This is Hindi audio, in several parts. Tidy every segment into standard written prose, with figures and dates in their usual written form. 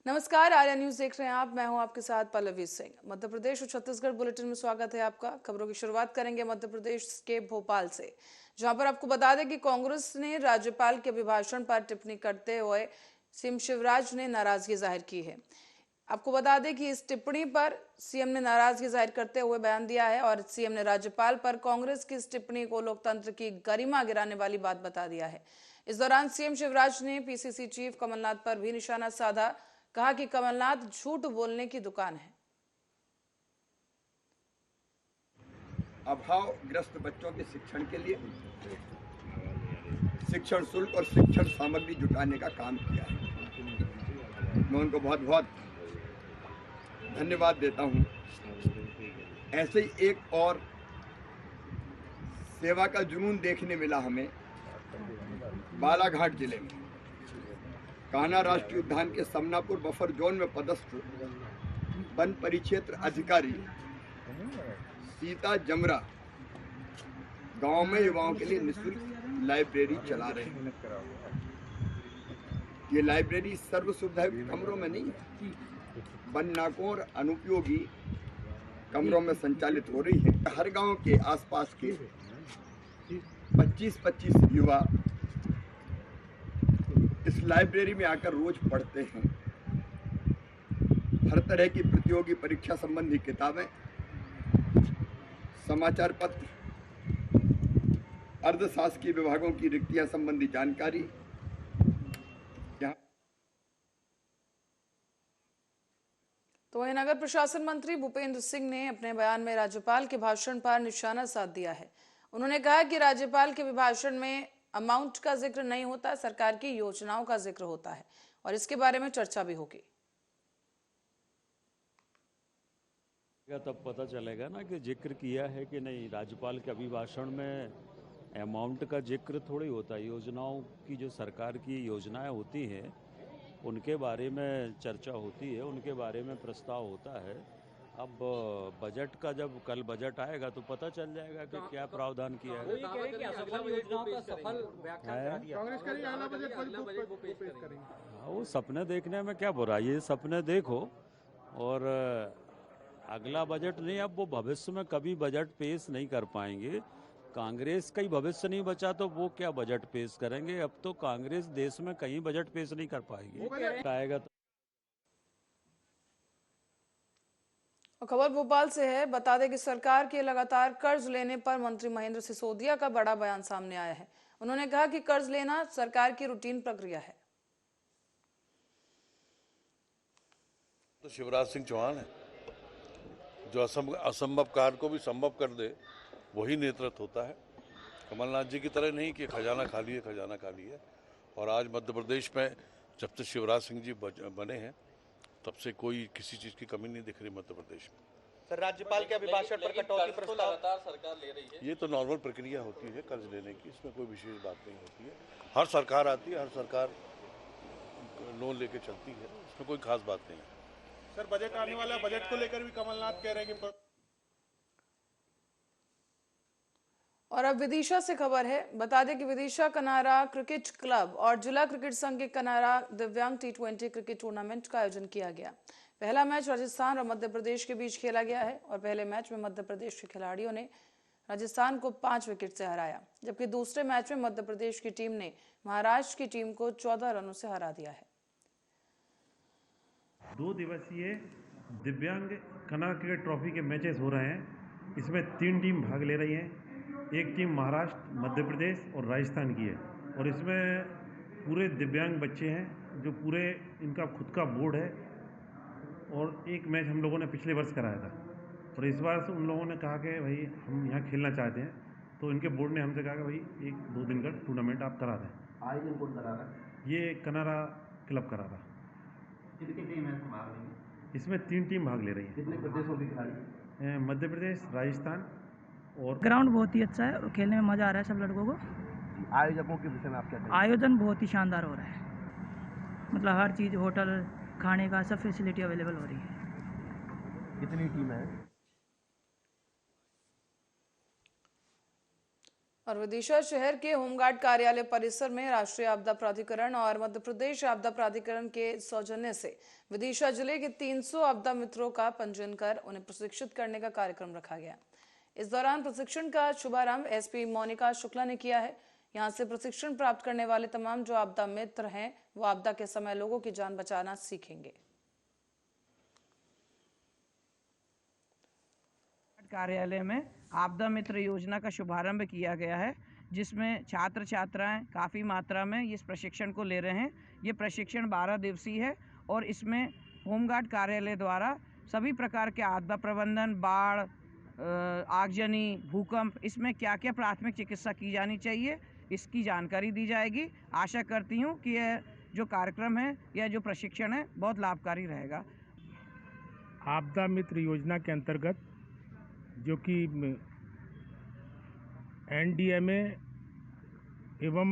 नमस्कार, आर्या न्यूज देख रहे हैं आप। मैं हूं आपके साथ पल्लवी सिंह। मध्य प्रदेश और छत्तीसगढ़ बुलेटिन में स्वागत है आपका। खबरों की शुरुआत करेंगे मध्य प्रदेश के भोपाल से, जहां पर आपको बता दें कि कांग्रेस ने राज्यपाल के अभिभाषण पर टिप्पणी करते हुए सीएम शिवराज ने नाराजगी जाहिर की है। आपको बता दें कि इस टिप्पणी पर सीएम ने नाराजगी जाहिर करते हुए बयान दिया है और सीएम ने राज्यपाल पर कांग्रेस की इस टिप्पणी को लोकतंत्र की गरिमा गिराने वाली बात बता दिया है। इस दौरान सीएम शिवराज ने पीसीसी चीफ कमलनाथ पर भी निशाना साधा। कहा कि कमलनाथ झूठ बोलने की दुकान है। अभावग्रस्त बच्चों के शिक्षण के लिए शिक्षण शुल्क और शिक्षण सामग्री जुटाने का काम किया है। मैं उनको बहुत बहुत धन्यवाद देता हूं। ऐसे ही एक और सेवा का जुनून देखने मिला हमें बालाघाट जिले में। कान्हा राष्ट्रीय उद्यान के समनापुर बफर जोन में पदस्थ वन परिक्षेत्र अधिकारी सीता जमरा गांव में युवाओं के लिए निःशुल्क लाइब्रेरी चला रहे हैं। ये लाइब्रेरी सर्व सुविधा कमरों में नहीं है, वन नाकों और अनुपयोगी कमरों में संचालित हो रही है। हर गांव के आसपास के 25-25 युवा इस लाइब्रेरी में आकर रोज पढ़ते हैं। हर तरह की प्रतियोगी परीक्षा संबंधी किताबें, समाचार पत्र, अर्धशासकीय विभागों की रिक्तियां संबंधी जानकारी। तो वहीं नगर प्रशासन मंत्री भूपेंद्र सिंह ने अपने बयान में राज्यपाल के भाषण पर निशाना साध दिया है। उन्होंने कहा कि राज्यपाल के अभिभाषण में अमाउंट का जिक्र नहीं होता, सरकार की योजनाओं का जिक्र होता है और इसके बारे में चर्चा भी होगी। तब पता चलेगा ना कि जिक्र किया है कि नहीं। राज्यपाल के अभिभाषण में अमाउंट का जिक्र थोड़ी होता है। योजनाओं की, जो सरकार की योजनाएं होती हैं, उनके बारे में चर्चा होती है, उनके बारे में प्रस्ताव होता है। अब बजट का, जब कल बजट आएगा तो पता चल जाएगा कि क्या प्रावधान किया है। हाँ, वो सपने देखने में क्या बुराई है, सपने देखो। और अगला बजट नहीं, अब वो भविष्य में कभी बजट पेश नहीं कर पाएंगे। कांग्रेस का ही भविष्य नहीं बचा तो वो क्या बजट पेश करेंगे। अब तो कांग्रेस देश में कहीं बजट पेश नहीं कर पाएगी। आएगा तो खबर भोपाल से है। बता दें कि सरकार के लगातार कर्ज लेने पर मंत्री महेंद्र सिसोदिया का बड़ा बयान सामने आया है। उन्होंने कहा कि कर्ज लेना सरकार की रूटीन प्रक्रिया है। तो शिवराज सिंह चौहान है जो असंभव कार्य को भी संभव कर दे, वही नेतृत्व होता है। कमलनाथ जी की तरह नहीं कि खजाना खाली है, खजाना खाली है। और आज मध्य प्रदेश में जब से शिवराज सिंह जी बने हैं तब से कोई किसी चीज की कमी नहीं दिख रही मध्य प्रदेश में। सर, राज्यपाल के अभिभाषण पर कटौती प्रस्ताव लगातार सरकार ले रही है। ये तो नॉर्मल प्रक्रिया होती है कर्ज लेने की, इसमें कोई विशेष बात नहीं होती है। हर सरकार आती है, हर सरकार लोन लेके चलती है, इसमें कोई खास बात नहीं है। सर, बजट आने वाला, बजट को लेकर भी कमलनाथ कह रहे हैं कि और अब विदिशा से खबर है। बता दें कि विदिशा कनारा क्रिकेट क्लब और जिला क्रिकेट संघ के कनारा दिव्यांग T20 क्रिकेट टूर्नामेंट का आयोजन किया गया। पहला मैच राजस्थान और मध्य प्रदेश के बीच खेला गया है और पहले मैच में मध्य प्रदेश के खिलाड़ियों ने राजस्थान को 5 विकेट से हराया, जबकि दूसरे मैच में मध्य प्रदेश की टीम ने महाराष्ट्र की टीम को 14 रनों से हरा दिया है। 2 दिवसीय दिव्यांग कनारा क्रिकेट ट्रॉफी के मैचेस हो रहे हैं। इसमें 3 टीम भाग ले रही हैं। एक टीम महाराष्ट्र, मध्य प्रदेश और राजस्थान की है और इसमें पूरे दिव्यांग बच्चे हैं, जो पूरे इनका खुद का बोर्ड है। और एक मैच हम लोगों ने पिछले वर्ष कराया था और इस बार उन लोगों ने कहा कि भाई हम यहाँ खेलना चाहते हैं, तो इनके बोर्ड ने हमसे कहा कि भाई 1-2 दिन का टूर्नामेंट आप करा दें। आयोजन कौन करा रहा है? ये कनारा क्लब करा रहा। कितनी टीम है भाग रही है? इसमें 3 टीम भाग ले रही है। कितने प्रदेशों के खिलाड़ी? मध्य प्रदेश, राजस्थान और ग्राउंड बहुत ही अच्छा है और खेलने में मज़ा आ रहा है सब लड़कों को। आयोजकों के विषय में आप क्या कहेंगे? आयोजन बहुत ही शानदार हो रहा है, मतलब हर चीज़, होटल, खाने का सब फैसिलिटी अवेलेबल हो रही है। कितनी टीम है? और विदिशा शहर के होमगार्ड कार्यालय परिसर में राष्ट्रीय आपदा प्राधिकरण और मध्य प्रदेश आपदा प्राधिकरण के सौजन्य से विदिशा जिले के 300 आपदा मित्रों का पंजीयन कर उन्हें प्रशिक्षित करने का कार्यक्रम रखा गया। इस दौरान प्रशिक्षण का शुभारंभ एसपी मोनिका शुक्ला ने किया है। यहां से प्रशिक्षण प्राप्त करने वाले तमाम जो आपदा मित्र हैं वो आपदा के समय लोगों की जान बचाना सीखेंगे। कार्यालय में आपदा मित्र योजना का शुभारंभ किया गया है, जिसमें छात्र छात्राएं काफ़ी मात्रा में इस प्रशिक्षण को ले रहे हैं। ये प्रशिक्षण 12 दिवसीय है और इसमें होमगार्ड कार्यालय द्वारा सभी प्रकार के आपदा प्रबंधन, बाढ़, आगजनी, भूकंप, इसमें क्या क्या प्राथमिक चिकित्सा की जानी चाहिए इसकी जानकारी दी जाएगी। आशा करती हूँ कि यह जो कार्यक्रम है या जो प्रशिक्षण है बहुत लाभकारी रहेगा। आपदा मित्र योजना के अंतर्गत जो कि एनडीएमए एवं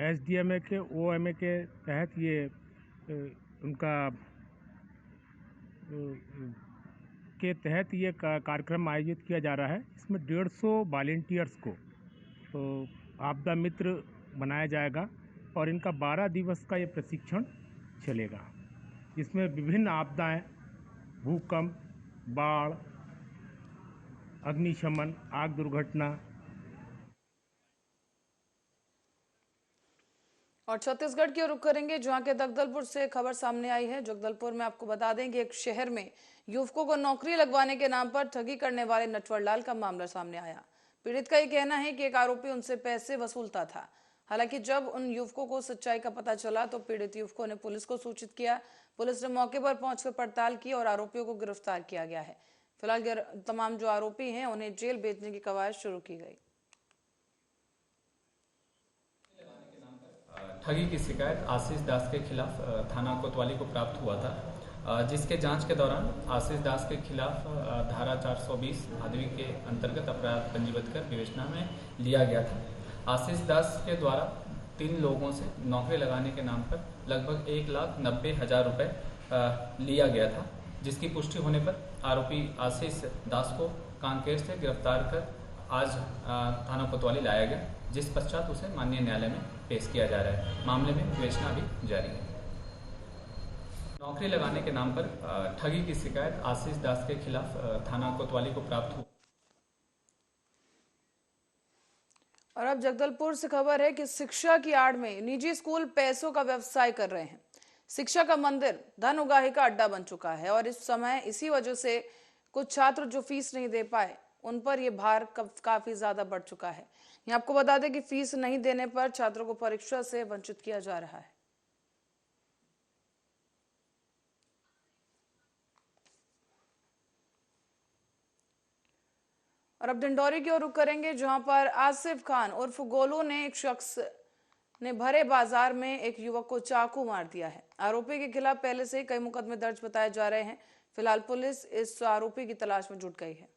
एसडीएमए के ओएमए के तहत ये उनका के तहत ये कार्यक्रम आयोजित किया जा रहा है। इसमें 150 वॉलंटियर्स को तो आपदा मित्र बनाया जाएगा और इनका 12 दिवस का ये प्रशिक्षण चलेगा। इसमें विभिन्न आपदाएं, भूकंप, बाढ़, अग्निशमन, आग दुर्घटना। और छत्तीसगढ़ की ओर रुख करेंगे, जहां के जगदलपुर से खबर सामने आई है। जगदलपुर में आपको बता दें कि एक शहर में युवकों को नौकरी लगवाने के नाम पर ठगी करने वाले नटवरलाल का मामला सामने आया। पीड़ित का यह कहना है कि एक आरोपी उनसे पैसे वसूलता था। हालांकि जब उन युवकों को सच्चाई का पता चला तो पीड़ित युवकों ने पुलिस को सूचित किया। पुलिस ने मौके पर पहुंचकर पड़ताल की और आरोपियों को गिरफ्तार किया गया है। फिलहाल तमाम जो आरोपी हैं उन्हें जेल भेजने की कवायद शुरू की गई। ठगी की शिकायत आशीष दास के खिलाफ थाना कोतवाली को प्राप्त हुआ था, जिसके जांच के दौरान आशीष दास के खिलाफ धारा 420 भादवी के अंतर्गत अपराध पंजीबद्ध कर विवेचना में लिया गया था। आशीष दास के द्वारा 3 लोगों से नौकरी लगाने के नाम पर लगभग 1,90,000 रुपये लिया गया था, जिसकी पुष्टि होने पर आरोपी आशीष दास को कांकेर से गिरफ्तार कर आज थाना कोतवाली लाया गया, जिस पश्चात उसे माननीय न्यायालय में पेश किया जा रहा है। मामले में विवेचना भी जारी है। नौकरी लगाने के नाम पर ठगी की शिकायत आशीष दास के खिलाफ थाना कोतवाली को प्राप्त हुई। और अब जगदलपुर से खबर है कि शिक्षा की आड़ में निजी स्कूल पैसों का व्यवसाय कर रहे हैं। शिक्षा का मंदिर धन उगाही का अड्डा बन चुका है और इस समय इसी वजह से कुछ छात्र जो फीस नहीं दे पाए उन पर यह भार काफी ज्यादा बढ़ चुका है। यहाँ आपको बता दें कि फीस नहीं देने पर छात्रों को परीक्षा से वंचित किया जा रहा है। और अब डिंडौरी की ओर रुख करेंगे, जहां पर आसिफ खान उर्फ गोलू ने एक शख्स ने भरे बाजार में एक युवक को चाकू मार दिया है। आरोपी के खिलाफ पहले से ही कई मुकदमे दर्ज बताए जा रहे हैं। फिलहाल पुलिस इस आरोपी की तलाश में जुट गई है।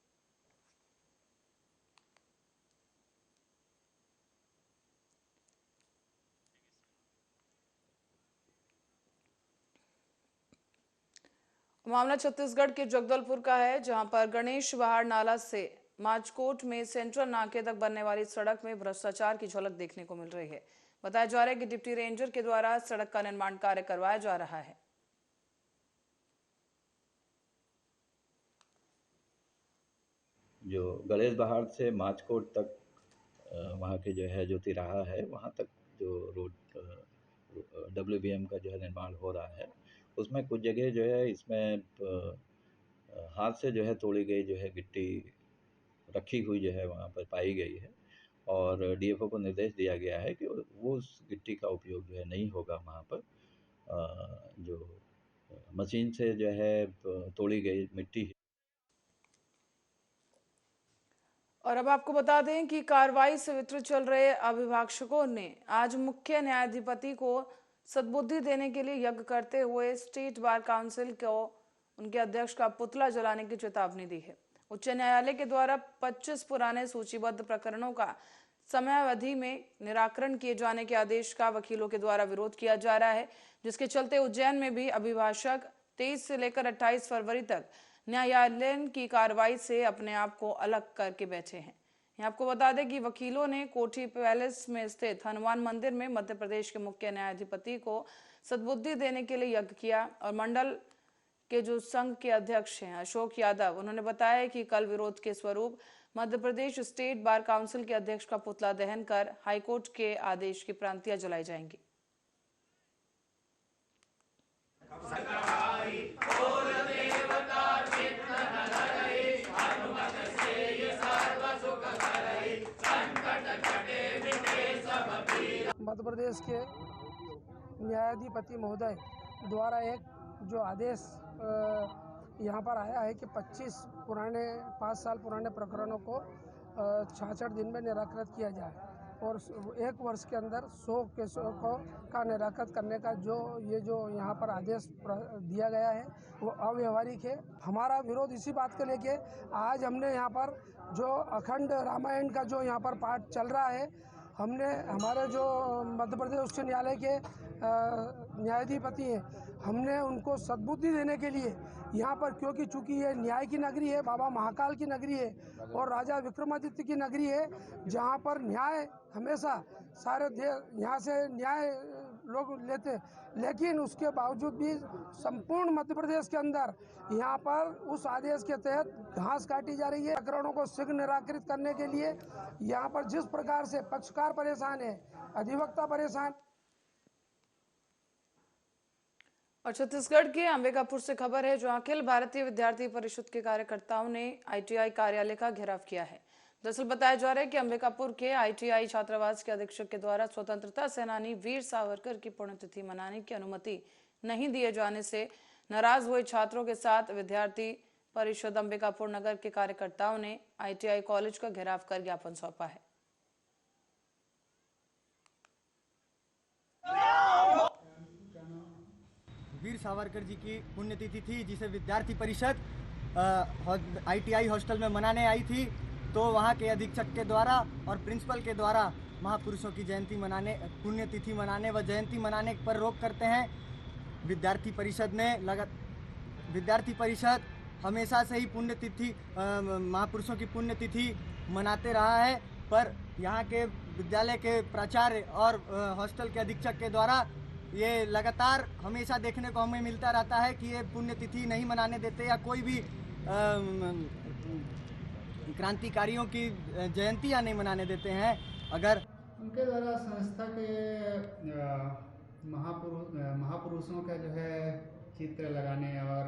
मामला छत्तीसगढ़ के जगदलपुर का है, जहां पर गणेश बहार नाला से माचकोट में सेंट्रल नाके तक बनने वाली सड़क में भ्रष्टाचार की झलक देखने को मिल रही है। बताया जा रहा है कि डिप्टी रेंजर के द्वारा सड़क का निर्माण कार्य करवाया जा रहा है। जो गणेश बहार से माचकोट तक वहाँ के जो है जो तिराहा है वहाँ तक जो रोड WBM का जो है निर्माण हो रहा है, उसमें कुछ जगह जो है इसमें हाथ से जो है तोड़ी गई जो है गिट्टी रखी हुई जो है वहाँ पर पाई गई है और DFO को निर्देश दिया गया है कि वो उस गिट्टी का उपयोग जो है नहीं होगा वहाँ पर। जो मशीन से जो है तोड़ी गई मिट्टी है। और अब आपको बता दें कि कार्रवाई से वितरित चल रहे अभिभाषकों ने आज मुख्य न्यायाधिपति को सद्बुद्धि देने के लिए यज्ञ करते हुए स्टेट बार काउंसिल को उनके अध्यक्ष का पुतला जलाने की चेतावनी दी है। उच्च न्यायालय के द्वारा 25 पुराने सूचीबद्ध प्रकरणों का समयावधि में निराकरण किए जाने के आदेश का वकीलों के द्वारा विरोध किया जा रहा है, जिसके चलते उज्जैन में भी अभिभाषक 23 से लेकर 28 फरवरी तक न्यायालय की कार्रवाई से अपने आप को अलग करके बैठे हैं। यहाँ आपको बता दें कि वकीलों ने कोठी पैलेस में स्थित हनुमान मंदिर में मध्य प्रदेश के मुख्य न्यायाधिपति को सद्बुद्धि देने के लिए यज्ञ किया। और मंडल के जो संघ के अध्यक्ष हैं अशोक यादव, उन्होंने बताया कि कल विरोध के स्वरूप Madhya Pradesh state bar council के अध्यक्ष का पुतला दहन कर हाईकोर्ट के आदेश की प्रांतियां जलाई जाएंगी। मध्य प्रदेश के न्यायाधिपति महोदय द्वारा एक जो आदेश यहाँ पर आया है कि 5 साल पुराने प्रकरणों को 66 दिन में निराकृत किया जाए और 1 वर्ष के अंदर 100 केसों का निराकृत करने का जो यहाँ पर आदेश दिया गया है वो अव्यवहारिक है। हमारा विरोध इसी बात को लेके आज हमने यहाँ पर जो अखंड रामायण का जो यहाँ पर पाठ चल रहा है, हमने हमारे जो मध्य प्रदेश उच्च न्यायालय के न्यायाधिपति हैं, हमने उनको सद्बुद्धि देने के लिए यहाँ पर, क्योंकि चूंकि ये न्याय की नगरी है, बाबा महाकाल की नगरी है और राजा विक्रमादित्य की नगरी है, जहाँ पर न्याय हमेशा सारे यहाँ से न्याय लोग लेते, लेकिन उसके बावजूद भी संपूर्ण मध्य प्रदेश के अंदर यहाँ पर उस आदेश के तहत घास काटी जा रही है। प्रकरणों को शीघ्र निराकृत करने के लिए यहाँ पर जिस प्रकार से पक्षकार परेशान है, अधिवक्ता परेशान। और छत्तीसगढ़ के अंबिकापुर से खबर है, जो अखिल भारतीय विद्यार्थी परिषद के कार्यकर्ताओं ने आईटीआई कार्यालय का घेराव किया है। दरअसल बताया जा रहा है कि अंबिकापुर के आईटीआई छात्रावास के अधीक्षक के द्वारा स्वतंत्रता सेनानी वीर सावरकर की पुण्यतिथि मनाने की अनुमति नहीं दिए जाने से नाराज हुए छात्रों के साथ विद्यार्थी परिषद अंबिकापुर नगर के कार्यकर्ताओं ने आईटीआई कॉलेज का घेराव कर ज्ञापन सौंपा है। वीर सावरकर जी की पुण्यतिथि थी, जिसे विद्यार्थी परिषद आईटीआई हॉस्टल में मनाने आई थी, तो वहाँ के अधीक्षक के द्वारा और प्रिंसिपल के द्वारा महापुरुषों की जयंती मनाने, पुण्यतिथि मनाने व जयंती मनाने पर रोक करते हैं। विद्यार्थी परिषद हमेशा से ही पुण्यतिथि महापुरुषों की पुण्यतिथि मनाते रहा है, पर यहाँ के विद्यालय के प्राचार्य और हॉस्टल के अधीक्षक के द्वारा ये लगातार हमेशा देखने को हमें मिलता रहता है कि ये पुण्यतिथि नहीं मनाने देते या कोई भी क्रांतिकारियों की जयंतियाँ नहीं मनाने देते हैं। अगर उनके द्वारा संस्था के महापुरुषों का जो है चित्र लगाने और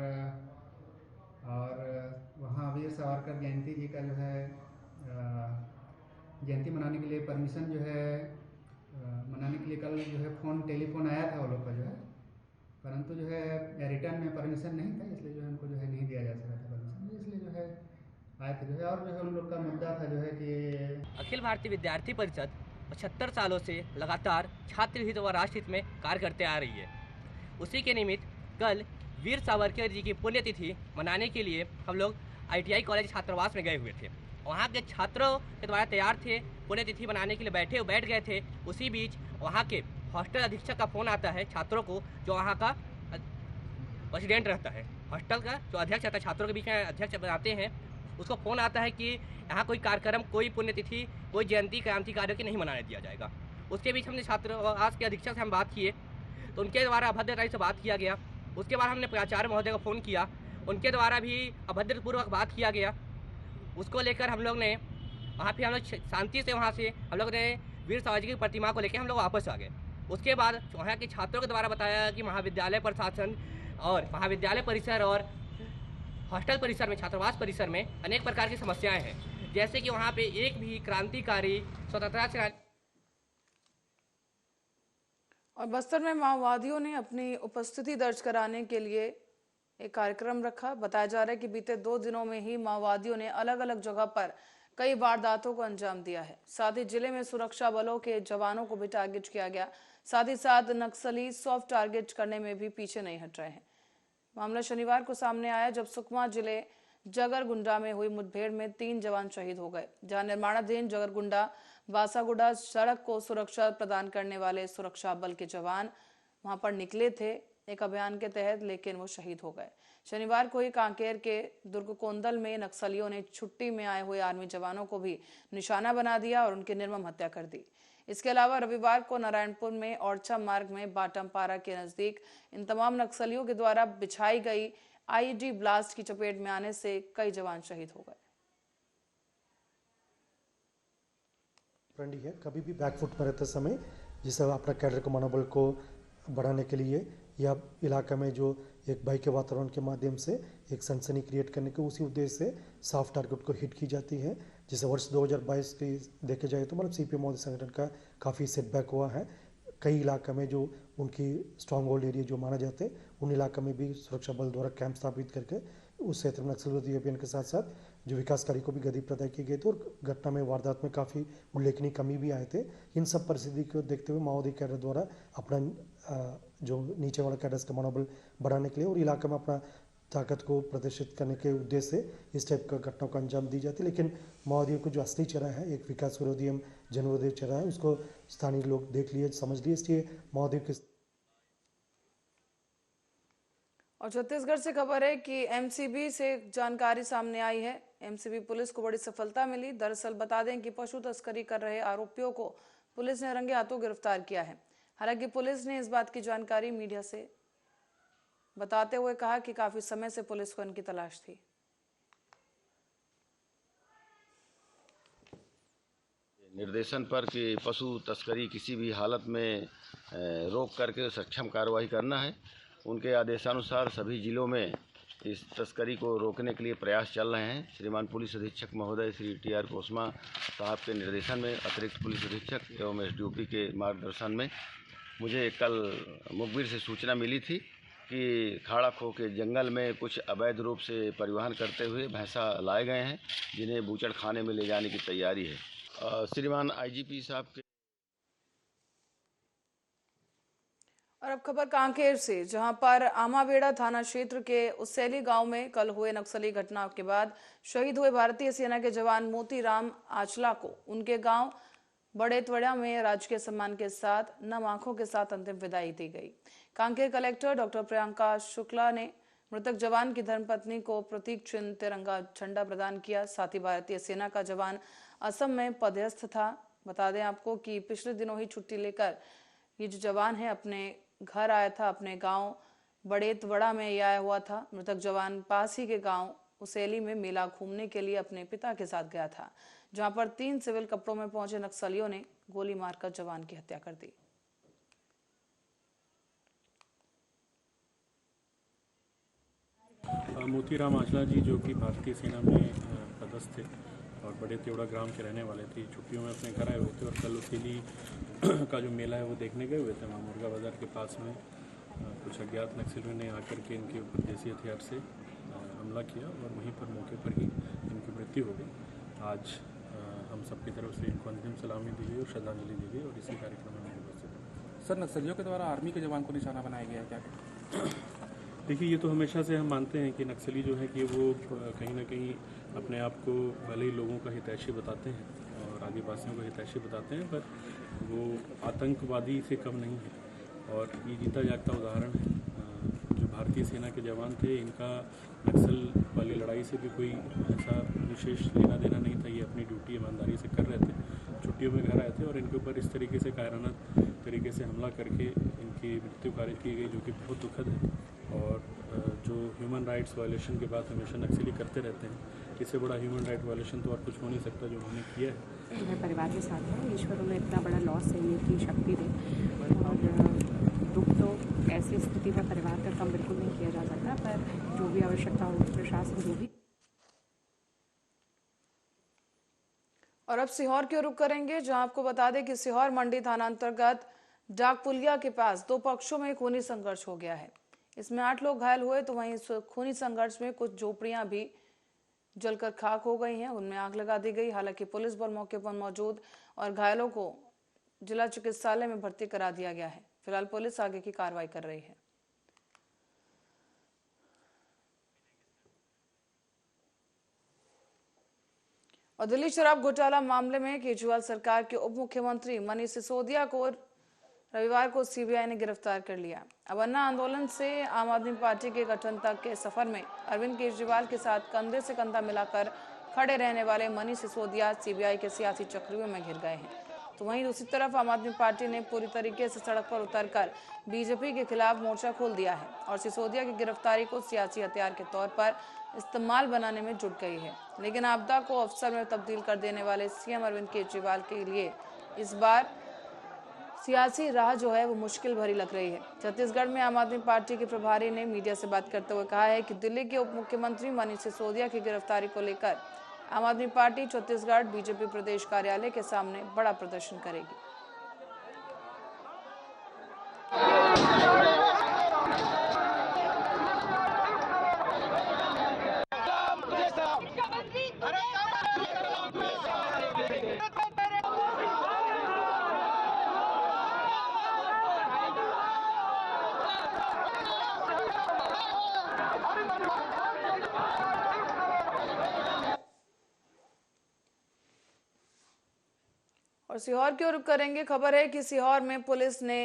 वहाँ वीर सावरकर जयंती जी का जो है जयंती मनाने के लिए परमिशन जो है मनाने के लिए कल जो है टेलीफोन आया था वो लोग का जो है, परंतु जो है रिटर्न में परमिशन नहीं था, इसलिए जो है उनको जो है नहीं दिया जा सका था परमिशन, इसलिए जो है आए थे जो है। और जो है उन लोग का मुद्दा था जो है कि अखिल भारतीय विद्यार्थी परिषद 75 सालों से लगातार छात्र हित व राष्ट्र हित में कार्य करते आ रही है। उसी के निमित्त कल वीर सावरकर जी की पुण्यतिथि मनाने के लिए हम लोग आईटीआई कॉलेज छात्रावास में गए हुए थे। वहाँ के छात्रों के द्वारा तैयार थे, पुण्यतिथि मनाने के लिए बैठ गए थे। उसी बीच वहाँ के हॉस्टल अधीक्षक का फ़ोन आता है छात्रों को, जो वहाँ का प्रेसिडेंट रहता है, हॉस्टल का जो अध्यक्ष रहता है, छात्रों के बीच में अध्यक्ष बनाते हैं, उसको फ़ोन आता है कि यहाँ कोई कार्यक्रम, कोई पुण्यतिथि, कोई जयंती क्रांतिकारियों की नहीं मनाने दिया जाएगा। उसके बीच हमने छात्रावास के अधीक्षक से हम बात किए, तो उनके द्वारा अभद्रता से बात किया गया। उसके बाद हमने प्राचार्य महोदय को फ़ोन किया, उनके द्वारा भी अभद्रपूर्वक बात किया गया। उसको लेकर हम लोग ने वहाँ पे हम लोग शांति से वहाँ से हम लोग ने वीर सावरकर की प्रतिमा को लेकर हम लोग वापस आ गए। उसके बाद वहाँ के छात्रों के द्वारा बताया कि महाविद्यालय प्रशासन और महाविद्यालय परिसर और हॉस्टल परिसर में, छात्रावास परिसर में अनेक प्रकार की समस्याएं हैं, जैसे कि वहाँ पे एक भी क्रांतिकारी स्वतंत्रता सेनानी। और बस्तर में माओवादियों ने अपनी उपस्थिति दर्ज कराने के लिए एक कार्यक्रम रखा। बताया जा रहा है कि बीते 2 दिनों में ही माओवादियों ने अलग अलग जगह पर कई वारदातों को अंजाम दिया है। साथ ही जिले में सुरक्षा बलों के जवानों को भी टारगेट किया गया। साथ ही साथ नक्सली सॉफ्ट टारगेट करने में भी पीछे नहीं हट रहे हैं। मामला शनिवार को सामने आया जब सुकमा जिले जगरगुंडा में हुई मुठभेड़ में 3 जवान शहीद हो गए, जहां निर्माणाधीन जगरगुंडा बासागुडा सड़क को सुरक्षा प्रदान करने वाले सुरक्षा बल के जवान वहां पर निकले थे एक अभियान के तहत, लेकिन वो शहीद हो गए। शनिवार को ही कांकेर के दुर्गकोंदल में नक्सलियों ने छुट्टी में आए हुए आर्मी जवानों को भी निशाना बना दिया और उनकी निर्मम हत्या कर दी। इसके अलावा रविवार को नारायणपुर में ओरछा मार्ग में बाटमपारा के नजदीक इन तमाम नक्सलियों के द्वारा बिछाई गई आईईडी ब्लास्ट की चपेट में आने से कई जवान शहीद हो गए। है कभी भी बैकफुट पर रहते समय जिससे अपना कैडर के मनोबल को बढ़ाने के लिए या इलाका में जो एक भय के वातावरण के माध्यम से एक सनसनी क्रिएट करने के उसी उद्देश्य से सॉफ्ट टारगेट को हिट की जाती है। जिसे वर्ष 2022 की देखे जाए तो मतलब सीपीएम मोदी संगठन का काफ़ी सेटबैक हुआ है। कई इलाका में जो उनकी स्ट्रॉन्ग होल्ड एरिया जो माना जाते हैं उन इलाका में भी सुरक्षा बल द्वारा कैंप स्थापित करके उस क्षेत्र में नक्सल विरोधी अभियान के साथ साथ जो विकास कार्य को भी गति प्रदान की गई थी और घटना में वारदात में काफ़ी उल्लेखनीय कमी भी आए थे। इन सब परिस्थिति को देखते हुए माओवादी कैडर द्वारा अपना जो नीचे वाला कैडर्स का मनोबल बढ़ाने के लिए और इलाके में अपना ताकत को प्रदर्शित करने के उद्देश्य से इस टाइप का घटनाओं को अंजाम दी जाती है। लेकिन माओवादियों को जो असली चेहरा है एक विकास विरोधी एवं जन विरोधी चेहरा है उसको स्थानीय लोग देख लिए समझ लिए, इसलिए माओवादियों के। और छत्तीसगढ़ से खबर है कि एमसीबी से जानकारी सामने आई है। एमसीबी पुलिस को बड़ी सफलता मिली। दरअसल बता दें कि पशु तस्करी कर रहे आरोपियों को पुलिस ने रंगे हाथों गिरफ्तार किया है। हालांकि पुलिस ने इस बात की जानकारी मीडिया से बताते हुए कहा कि काफी समय से पुलिस को इनकी तलाश थी। निर्देशन पर कि पशु तस्करी किसी भी हालत में रोक करके सक्षम कार्रवाई करना है। उनके आदेशानुसार सभी जिलों में इस तस्करी को रोकने के लिए प्रयास चल रहे हैं। श्रीमान पुलिस अधीक्षक महोदय श्री टीआर कोसमा साहब के निर्देशन में अतिरिक्त पुलिस अधीक्षक एवं एसडीओपी के मार्गदर्शन में मुझे कल मुखबिर से सूचना मिली थी कि खाड़ा खो के जंगल में कुछ अवैध रूप से परिवहन करते हुए भैंसा लाए गए हैं जिन्हें बूचड़ खाने में ले जाने की तैयारी है। श्रीमान आईजीपी साहब के। और अब खबर कांकेर से, जहां पर आमाबेड़ा थाना क्षेत्र के उसैली गांव में कल हुए नक्सली घटना के बाद शहीद हुए भारतीय सेना के जवान मोतीराम आचला को उनके गांव बड़ेतवड़ा में राजकीय सम्मान के साथ नम आंखों के साथ अंतिम विदाई दी गई। कांकेर कलेक्टर डॉक्टर प्रियंका शुक्ला ने मृतक जवान की धर्मपत्नी को प्रतीक चिन्ह तिरंगा झंडा प्रदान किया। साथ ही भारतीय सेना का जवान असम में पदस्थ था। बता दें आपको कि पिछले दिनों ही छुट्टी लेकर ये जो जवान है अपने घर आया था, अपने गांव बड़ेतवड़ा में ये आया हुआ था। मृतक जवान पास ही के गांव उसैली में मेला घूमने के लिए अपने पिता के साथ गया था, जहां पर 3 सिविल कपड़ों में पहुंचे नक्सलियों ने गोली मारकर जवान की हत्या कर दी। मोतीराम आचला जी जो कि भारतीय सेना में पदस्थ थे और बड़े त्योड़ा ग्राम के रहने वाले थे, छुट्टियों में अपने घर आए हुए थे और कल उसैली का जो मेला है वो देखने गए हुए थे। वहाँ मुर्गा बाजार के पास में कुछ अज्ञात नक्सलियों ने आकर के इनके ऊपर देसी हथियार से हमला किया और वहीं पर मौके पर ही इनकी मृत्यु हो गई। आज हम सबकी तरफ से इनको अंतिम सलामी दी गई और श्रद्धांजलि दी गई और इसी कार्यक्रम में उपस्थित। सर, नक्सलियों के द्वारा आर्मी के जवान को निशाना बनाया गया है क्या? देखिए, ये तो हमेशा से हम मानते हैं कि नक्सली जो है कि वो कहीं ना कहीं अपने आप को भले ही लोगों का हितैषी बताते हैं और आदिवासियों का हितैषी बताते हैं, पर वो आतंकवादी से कम नहीं है। और ये जीता जागता उदाहरण है। जो भारतीय सेना के जवान थे, इनका नक्सल वाली लड़ाई से भी कोई ऐसा विशेष लेना देना नहीं था। ये अपनी ड्यूटी ईमानदारी से कर रहे थे, छुट्टियों में घर आए थे और इनके ऊपर इस तरीके से कायराना तरीके से हमला करके इनकी मृत्यु खारिज की गई, जो कि बहुत दुखद है। और जो ह्यूमन राइट्स वायलेशन के बाद हमेशा नक्सली करते रहते हैं, इससे बड़ा ह्यूमन राइट वायलेशन तो और कुछ हो नहीं सकता जो उन्होंने किया है। मैं परिवार के साथ हूँ। ईश्वर उन्हें इतना बड़ा लॉस सहने की शक्ति दे और दुख तो ऐसी स्थिति में परिवार का कम बिल्कुल नहीं किया जा सकता, पर जो भी आवश्यकता होगी प्रशासन होगी। और अब सीहोर की ओर रुख करेंगे, जहां आपको बता दें कि सीहोर मंडी थाना अंतर्गत डाकपुलिया के पास 2 पक्षों में खूनी संघर्ष हो गया है। इसमें 8 लोग घायल हुए, तो वहीं इस खूनी संघर्ष में कुछ झोपड़ियां भी जलकर खाक हो गई हैं, उनमें आग लगा दी गई। हालांकि पुलिस बल मौके पर मौजूद और घायलों को जिला चिकित्सालय में भर्ती करा दिया गया है। फिलहाल पुलिस आगे की कार्रवाई कर रही है। और दिल्ली शराब घोटाला मामले में केजरीवाल सरकार के उप मुख्यमंत्री मनीष सिसोदिया को रविवार को सीबीआई ने गिरफ्तार कर लिया। अब अन्ना आंदोलन से आम आदमी पार्टी के गठन तक के सफर में अरविंद केजरीवाल के साथ कंधे से कंधा मिलाकर खड़े रहने वाले मनीष सिसोदिया सीबीआई के सियासी चक्रियों में घिर गए हैं। तो वहीं दूसरी तरफ आम आदमी पार्टी ने पूरी तरीके से सड़क पर उतरकर बीजेपी के खिलाफ मोर्चा खोल दिया है और सिसोदिया की गिरफ्तारी को सियासी हथियार के तौर पर इस्तेमाल बनाने में जुट गई है। लेकिन आपदा को अवसर में तब्दील कर देने वाले सीएम अरविंद केजरीवाल के लिए इस बार सियासी राह जो है वो मुश्किल भरी लग रही है। छत्तीसगढ़ में आम आदमी पार्टी के प्रभारी ने मीडिया से बात करते हुए कहा है कि दिल्ली के उप मुख्यमंत्री मनीष सिसोदिया की गिरफ्तारी को लेकर आम आदमी पार्टी छत्तीसगढ़ बीजेपी प्रदेश कार्यालय के सामने बड़ा प्रदर्शन करेगी। और सीहोर की ओर रुख करेंगे। खबर है कि सीहोर में पुलिस ने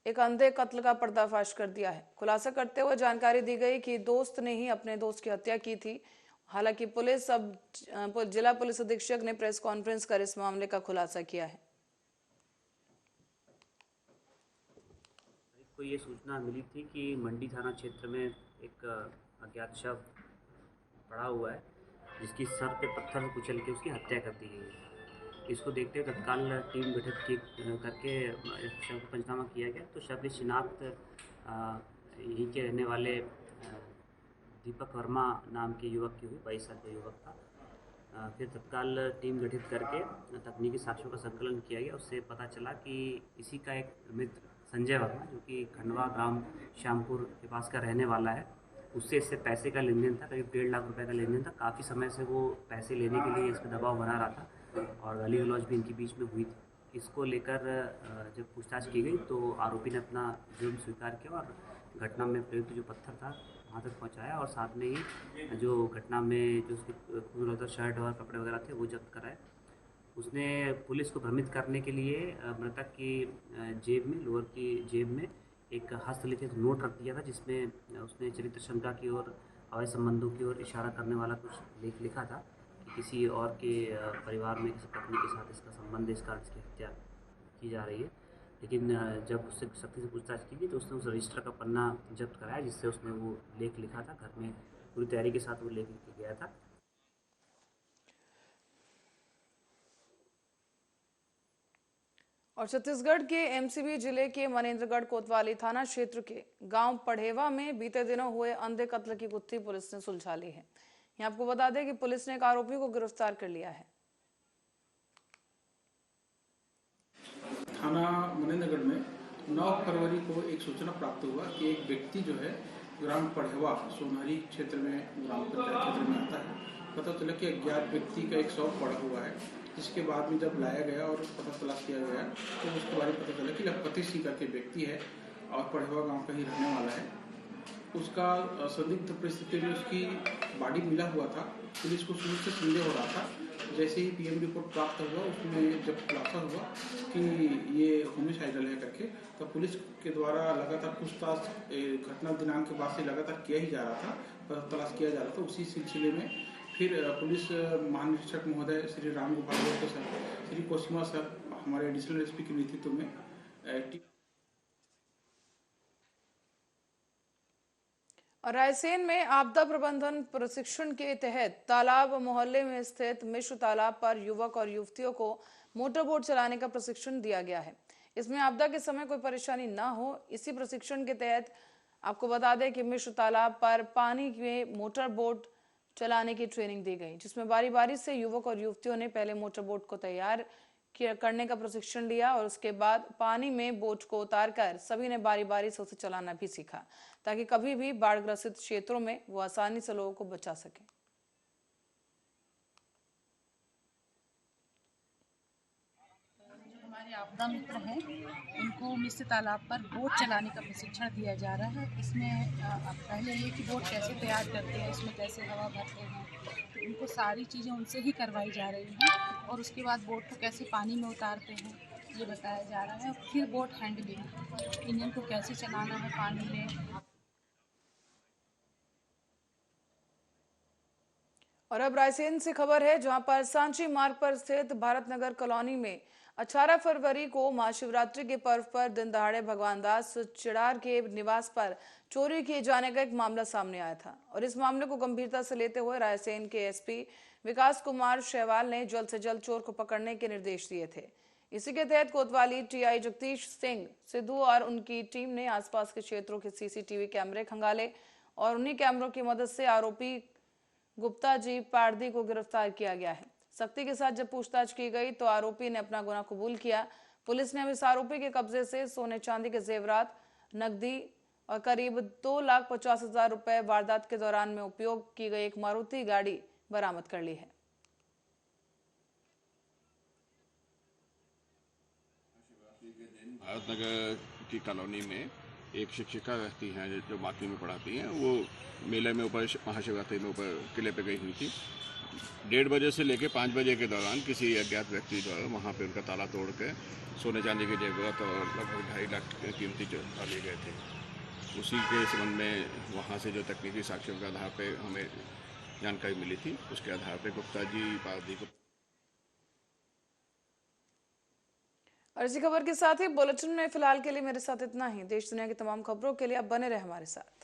एक अंधे कत्ल का पर्दाफाश कर दिया है। खुलासा करते हुए जानकारी दी गई कि दोस्त ने ही अपने दोस्त की हत्या की थी। हालांकि पुलिस अब जिला पुलिस अधीक्षक ने प्रेस कॉन्फ्रेंस कर इस मामले का खुलासा किया है। को ये सूचना मिली थी कि मंडी थाना क्षेत्र में एक अज्ञात शव पड़ा हुआ है जिसकी सर पे पत्थर से कुचल के उसकी हत्या कर दी गई है। इसको देखते हुए तत्काल टीम गठित करके शव को पंचनामा किया गया। तो शव की शिनाख्त यहीं के रहने वाले दीपक वर्मा नाम के युवक की हुई। 22 साल का युवक था। फिर तत्काल टीम गठित करके तकनीकी साक्ष्यों का संकलन किया गया। उससे पता चला कि इसी का एक मित्र संजय वर्मा जो कि खंडवा ग्राम श्यामपुर के पास का रहने वाला है, उससे इससे पैसे का लेन देन था। करीब 1.5 लाख रुपए का लेन देन था। काफ़ी समय से वो पैसे लेने के लिए इस पर दबाव बना रहा था और गाली गलौज भी इनके बीच में हुई थी। इसको लेकर जब पूछताछ की गई तो आरोपी ने अपना जुर्म स्वीकार किया और घटना में प्रयुक्त जो पत्थर था वहाँ तक पहुँचाया और साथ में ही जो घटना में जो उसके खून शर्ट और कपड़े वगैरह थे वो जब्त कराए। उसने पुलिस को भ्रमित करने के लिए मृतक की जेब में, लोअर की जेब में एक हस्तलिखित नोट रख दिया था जिसमें उसने चरित्र शंका की ओर, अवैध संबंधों की ओर इशारा करने वाला कुछ लेख लिखा था कि किसी और के परिवार में किसी पत्नी के साथ इसका संबंध है, इस कारण इसकी हत्या की जा रही है। लेकिन जब उससे सख्ती से पूछताछ की गई तो उसने उस रजिस्टर का पन्ना जब्त कराया जिससे उसने वो लेख लिखा था। घर में पूरी तैयारी के साथ वो लेख लिख के गया था। और छत्तीसगढ़ के एमसीबी जिले के मनेन्द्रगढ़ कोतवाली थाना क्षेत्र के गांव पढ़ेवा में बीते दिनों हुए अंधे कत्ल की गुत्थी पुलिस ने सुलझा ली है। यहाँ आपको बता दें कि पुलिस ने एक आरोपी को गिरफ्तार कर लिया है। थाना मनेन्द्रगढ़ में 9 फरवरी को एक सूचना प्राप्त हुआ कि एक व्यक्ति जो है ग्राम पढ़ेवा सोनारी क्षेत्र में, ग्राम पंचायत क्षेत्र में आता है। पता चला कि अज्ञात व्यक्ति का एक शव पड़ा हुआ है, जिसके बाद में जब लाया गया और पता तलाश किया गया तो उसके बारे में पता चला कि लखपति सिंह करके व्यक्ति है और पढ़ेवा गांव का ही रहने वाला है। उसका संदिग्ध परिस्थिति में उसकी बॉडी मिला हुआ था। पुलिस को शुरू से संदेह हो रहा था। जैसे ही पीएम रिपोर्ट प्राप्त हुआ उसमें जब खुलासा हुआ कि ये होमिसाइडल है करके, तो पुलिस के द्वारा लगातार पूछताछ घटना दिनांक के बाद से लगातार किया ही जा रहा था, पता तलाश किया जा रहा था। उसी सिलसिले में फिर पुलिस महानिरीक्षक महोदय श्री राम गोपाल सर, श्री कोशिमा सर, हमारे एडिशनल एसपी के नेतृत्व में और रायसेन में आपदा प्रबंधन प्रशिक्षण के तहत तालाब मोहल्ले में स्थित मिश्र तालाब पर युवक और युवतियों को मोटरबोट चलाने का प्रशिक्षण दिया गया है। इसमें आपदा के समय कोई परेशानी ना हो, इसी प्रशिक्षण के तहत आपको बता दें कि मिश्र तालाब पर पानी में मोटरबोट चलाने की ट्रेनिंग दी गई, जिसमें बारी बारी से युवक और युवतियों ने पहले मोटरबोट को तैयार करने का प्रशिक्षण लिया और उसके बाद पानी में बोट को उतारकर सभी ने बारी बारी से उसे चलाना भी सीखा ताकि कभी भी बाढ़ ग्रसित क्षेत्रों में वो आसानी से लोगों को बचा सके। हमारे आपदा मित्र हैं, उनको मिश्र तालाब पर बोट चलाने का प्रशिक्षण दिया जा रहा है। इसमें पहले ये कि बोट कैसे तैयार करते हैं, इसमें कैसे हवा भरते हैं, तो उनको सारी चीज़ें उनसे ही करवाई जा रही हैं। और उसके बाद बोट को कैसे पानी में उतारते हैं, ये बताया जा रहा है। फिर बोट हैंडलिंग, इंजन को कैसे चलाना है पानी में। और अब रायसेन से खबर है, जहां पर सांची मार्ग पर स्थित भारत नगर कॉलोनी में 18 फरवरी को महाशिवरात्रि के पर्व पर दिन दहाड़े भगवान दास चिड़ार के निवास पर चोरी किए जाने का एक मामला सामने आया था। और इस मामले को गंभीरता से लेते हुए रायसेन के एसपी विकास कुमार शैवाल ने जल्द से जल्द चोर को पकड़ने के निर्देश दिए थे। इसी के तहत कोतवाली टीआई जगदीश सिंह सिद्धू और उनकी टीम ने आसपास के क्षेत्रों के सीसीटीवी कैमरे खंगाले और उन्हीं कैमरों की मदद से आरोपी गुप्ता जी पारदी को गिरफ्तार किया गया है। सख्ती के साथ जब पूछताछ की गई तो आरोपी ने अपना गुनाह कबूल किया। पुलिस ने अब इस आरोपी के कब्जे से सोने चांदी के जेवरात, नकदी और करीब 2,50,000 रुपए वारदात के दौरान में उपयोग की गई एक मारुति गाड़ी बरामद कर ली है। भारत नगर की कॉलोनी में एक शिक्षिका रहती हैं जो बाकी में पढ़ाती हैं। वो मेले में ऊपर महाशिवरात्रि में ऊपर किले पे गई हुई थी। 1:30 बजे से लेकर 5 बजे के दौरान किसी अज्ञात व्यक्ति द्वारा वहाँ पे उनका ताला तोड़ के सोने चांदी के जेवरात और लगभग 2.5 लाख कीमती चोरा लिए गए थे। उसी के संबंध में वहाँ से जो तकनीकी साक्ष्यों के आधार पे हमें जानकारी मिली थी, उसके आधार पे गुप्ता जी पारदी को। और इसी खबर के साथ ही बुलेटिन में फिलहाल के लिए मेरे साथ इतना ही। देश दुनिया की तमाम खबरों के लिए आप बने रहे हमारे साथ।